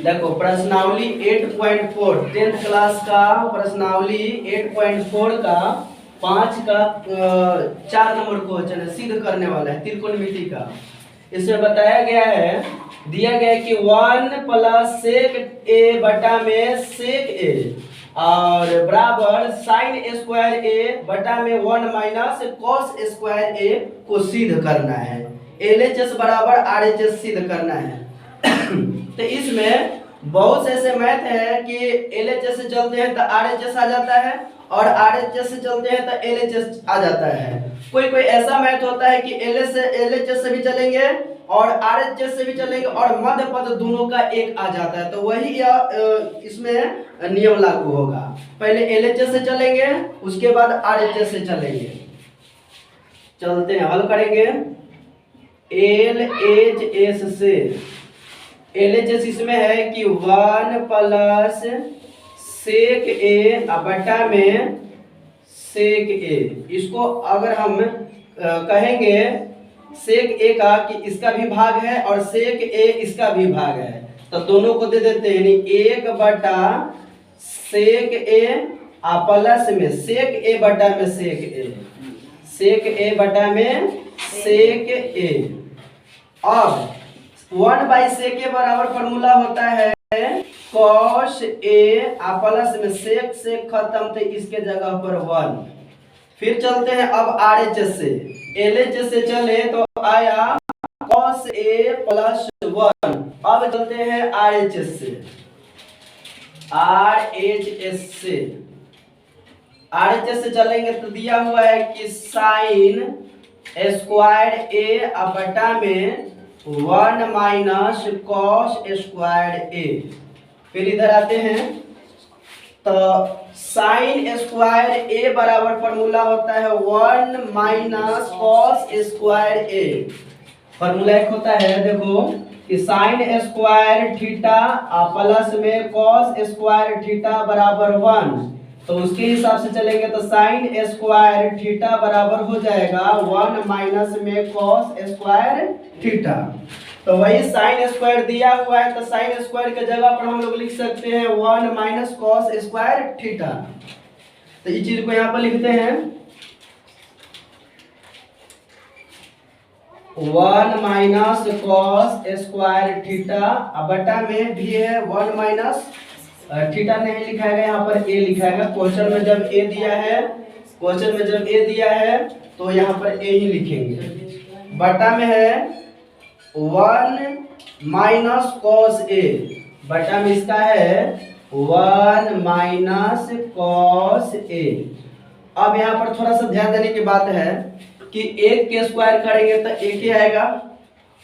देखो प्रश्नावली 8.4 10th class का प्रश्नावली 8.4 का 5 का 4 नंबर क्वेश्चन है, सिद्ध करने वाला है त्रिकोणमिति का। इसमें बताया गया है, दिया गया है कि 1 प्लस सेक ए बटा में सेक ए और बराबर साइन स्क्वायर ए बटा में 1 माइनस कॉस स्क्वायर ए को सिद्ध करना है। LHS बराबर RHS सिद्ध करना है। तो इसमें बहुत से ऐसे मैथ है कि LHS से चलते हैं तो RHS आ जाता है और RHS से चलते हैं तो LHS आ जाता है। कोई कोई ऐसा मैथ होता है कि LHS से भी चलेंगे और RHS से भी चलेंगे और मध्य पद दोनों का एक आ जाता है, तो वही इसमें नियम लागू होगा। पहले LHS से चलेंगे, उसके बाद RHS से चलेंगे। चलते हैं, हल करेंगे। LHS से LHS इसमें है कि 1 प्लस सेक ए बटा में सेक ए। इसको अगर हम कहेंगे सेक ए का कि इसका भी भाग है और सेक ए इसका भी भाग है, तो दोनों को दे देते हैं, यानी 1 बटा सेक ए प्लस में सेक ए बटा में सेक ए, सेक ए बटा में सेक ए। अब 1 बाई सेक ए बराबर फॉर्मूला होता है कॉस ए प्लस में सेक से खत्म, तो इसके जगह पर 1। फिर चलते हैं अब RHS से। LHS से चले तो आया कॉस ए प्लस 1। अब चलते हैं RHS से। RHS से चलेंगे तो दिया हुआ है कि साइन स्क्वायर ए बटा में 1 माइनस कॉस स्क्वायर ए। फिर इधर आते हैं तो साइन स्क्वायर ए बराबर फॉर्मूला होता है 1 माइनस कॉस स्क्वायर ए। फॉर्मूला एक होता है, देखो कि साइन स्क्वायर थीटा प्लस में कॉस स्क्वायर थीटा बराबर 1, तो उसके हिसाब से चलेंगे तो साइन स्क्वायर थीटा बराबर हो जाएगा 1 माइनस में कॉस स्क्वायर थीटा। तो वही साइन स्क्वायर दिया हुआ है, तो साइन स्क्वायर के जगह पर हम लोग लिख सकते हैं 1 माइनस कॉस स्क्वायर थीटा। तो इस चीज को यहाँ पर लिखते हैं 1 माइनस कॉस स्क्वायर थीटा बटा में भी है 1 माइनस थीटा नहीं लिखाएगा, यहाँ पर ए लिखाएगा। क्वेश्चन में जब ए दिया है तो यहाँ पर ए ही लिखेंगे। बटा में है 1 माइनस कॉस ए, बटा में इसका है 1 माइनस कॉस ए। अब यहाँ पर थोड़ा सा ध्यान देने की बात है कि एक के स्क्वायर करेंगे तो एक ही आएगा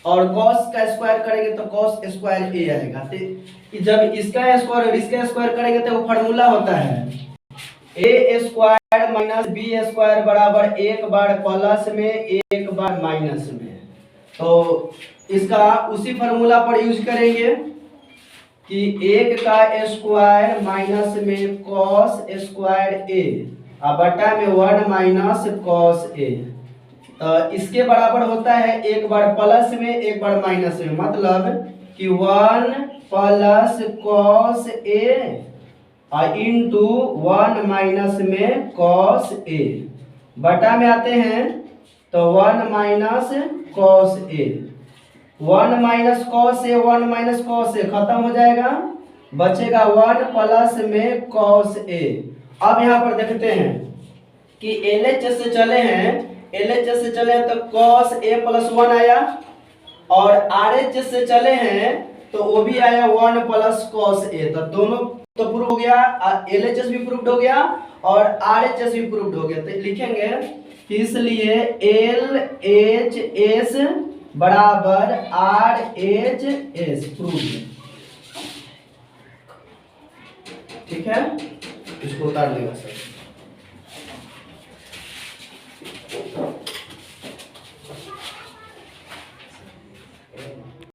और कॉस का स्क्वायर करेंगे तो कॉस स्क्वायर ए आएगा। तो जब इसका स्क्वायर और इसका स्क्वायर करेंगे तो वो फॉर्मूला होता है ए स्क्वायर माइनस बी स्क्वायर बराबर 1 बार प्लस में 1 बार माइनस में। तो इसका उसी फॉर्मूला पर यूज करेंगे कि 1 का स्क्वायर माइनस में कॉस स्क्वायर ए बटा में 1 माइनस कॉस ए। तो इसके बराबर होता है 1 बार प्लस में 1 बार माइनस में, मतलब कि 1 plus cos A into 1 minus में कॉस ए। बटा में आते हैं तो 1 minus cos A, 1 minus cos A 1 minus cos A खत्म हो जाएगा, बचेगा 1 प्लस में कॉस ए। अब यहाँ पर देखते हैं कि LHS से चले हैं तो कॉस ए प्लस 1 आया और RHS से चले हैं तो वो भी आया 1 प्लस कॉस ए। तो दोनों तो प्रूव हो गया, LHS भी प्रूव्ड हो गया और RHS भी प्रूव्ड हो गया। तो लिखेंगे कि इसलिए LHS बराबर RHS प्रूव्ड। ठीक है, इसको उतार देगा सर।